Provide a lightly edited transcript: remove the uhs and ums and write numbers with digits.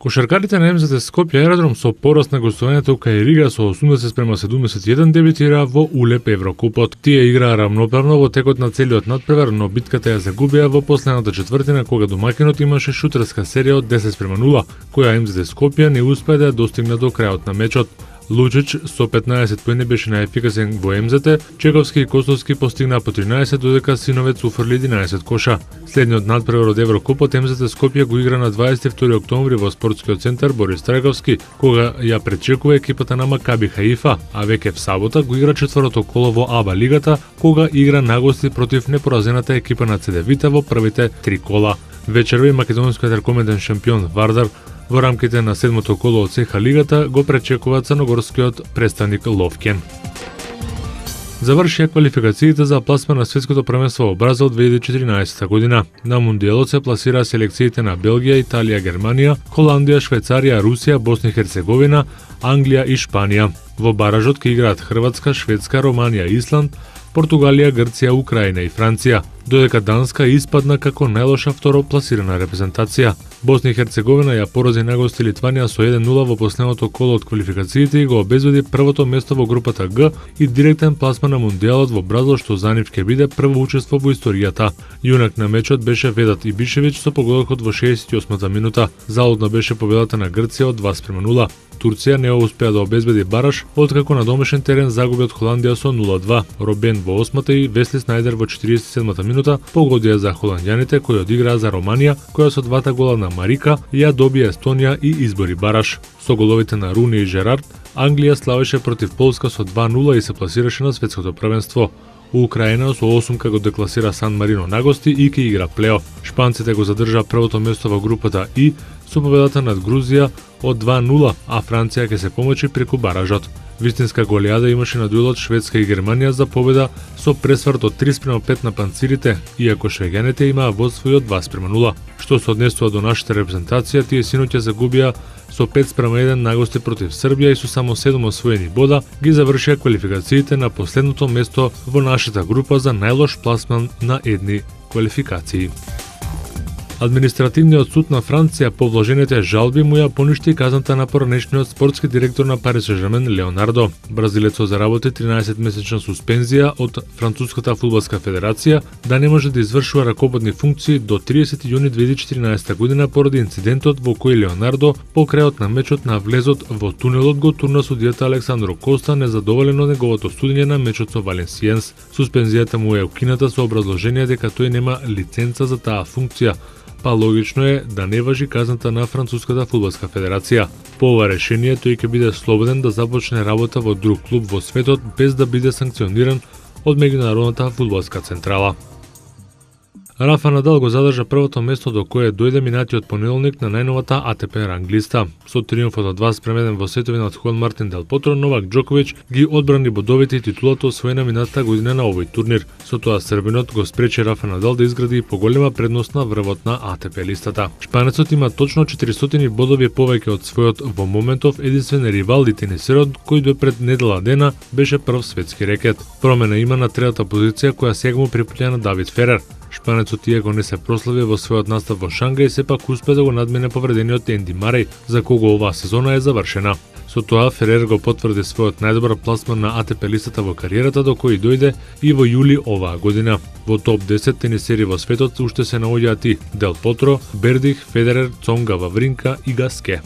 Кошаркарите на МЗТ Скопје аеродром со пораст на гостувањето кај Рига со 80:71 дебитира во УЛЕП Еврокупот. Тие играа рамноправно во текот на целиот надпревар, но битката ја загубија во последната четвртина кога домаќинот имаше шутерска серија од 10:0, која МЗТ Скопје не успеа да ја достигне до крајот на мечот. Лучич со 15 поени беше најефикасен во МЗТ, Чековски и Костовски постигнаа по 13, додека Синовец уфрли 11 коша. Следниот надпревар од Еврокупот МЗТ Скопје го игра на 22 октомври во спортскиот центар Борис Трајковски, кога ја пречекува екипата на Макаби Хаифа, а веќе в сабота го игра четвртото коло во АБА лигата, кога игра нагости против непоразената екипа на ЦДВита во првите 3 кола. Вечерва и македонскиот рекоменден шампион Вардар во рамките на седмото коло од СХ лигата го пречекува црногорскиот представник Ловкен. Завршија квалификациите за пласман на светското првенство во Бразил 2014 година. На мундијалот се пласираа селекциите на Белгија, Италија, Германија, Холандија, Швајцарија, Русија, Босна и Херцеговина, Англија и Шпанија. Во баражот ќе играат Хрватска, Шведска, Романија, Исланд, Португалија, Грција, Украина и Франција, додека Данска испадна како најлоша второ пласирана репрезентација. Босна и Херцеговина ја порази нагости Литванија со 1:0 во последното коло од квалификациите и го обезбеди првото место во групата Г и директен пласман на мундијалот во Бразил, што за нив ќе биде прво учество во историјата. Јунак на мечот беше Ведат Ибишевиќ со погодокот во 68-та минута. Залудна беше победата на Грција од 2:0. Турција не успеа да обезбеди бараж, откако на домашен терен загуби од Холандија со 0:2. Робен во 8-та и Весли Снајдер во 47-та минута погодија за холандјаните кои одиграа за Романија, која со двата гола на Марика ја добија Естонија и избори бараж. Со головите на Руни и Жерард, Англија славеше против Полска со 2:0 и се пласираше на светското првенство. Украина со 8 го декласира Сан Марино нагости и ќе игра плейоф. Шпанците го задржаа првото место во групата И со победата над Грузија од 2:0, а Франција ќе се помочи преку баражот. Вистинска голијада имаше на дуелот Шведска и Германија за победа со пресврт од 3:5 на панцирите, иако швеѓаните имаа водство од 2:0. Што се однесува до нашата репрезентација, тие синоќа загубија со 5:1 нагости против Србија и со само 7 освоени бода ги завршија квалификациите на последното место во нашата група за најлош пласман на едни квалификации. Административниот суд на Франција по вложените жалби му ја поништи казната на поранешниот спортски директор на Пари Сен-Жермен Леонардо. Бразилецот заработи 13-месечна суспензија од Француската фудбалска федерација да не може да извршува раководни функции до 30 јуни 2014 година поради инцидентот во кој Леонардо по крајот на мечот на влезот во тунелот го турна судијата Александро Коста незадоволен од неговото судење на мечот со Валенсиенс. Суспензијата му е укината со образложение дека тој нема лиценца за таа функција. Па логично е да не важи казната на Француската фудбалска федерација. По ова решение тој ќе биде слободен да започне работа во друг клуб во светот без да биде санкциониран од меѓународната фудбалска централа. Рафа Надал го задржа првото место до кое дојде минатиот понеделник на најновата АТП ранглиста. Со триумфот од 2:1 во сетовина од Хуан Мартин Дел Потро, Новак Џоковиќ ги одбрани бодовите и титулата освоена минатата година на овој турнир. Со тоа србинот го спречи Рафа Надал да изгради поголема предност на врвот на АТП листата. Шпанецот има точно 400 бодови повеќе од својот во моментов единствен ривал и тенисерот кој до пред недела дена беше прв светски рекет. Промена има на третата позиција која сега му припаѓа на Давид Ферер. Шпанецот иако не се прослави во својот настап во Шангај, сепак успе да го надмине повредениот Енди Мареј, за кого оваа сезона е завршена. Со тоа Ферер го потврди својот најдобар пласман на АТП листата во кариерата до кој дојде и во јули оваа година. Во топ 10 тенисери во светот уште се наоѓаат и Дел Потро, Бердих, Федерер, Цонга, Вавринка и Гаске.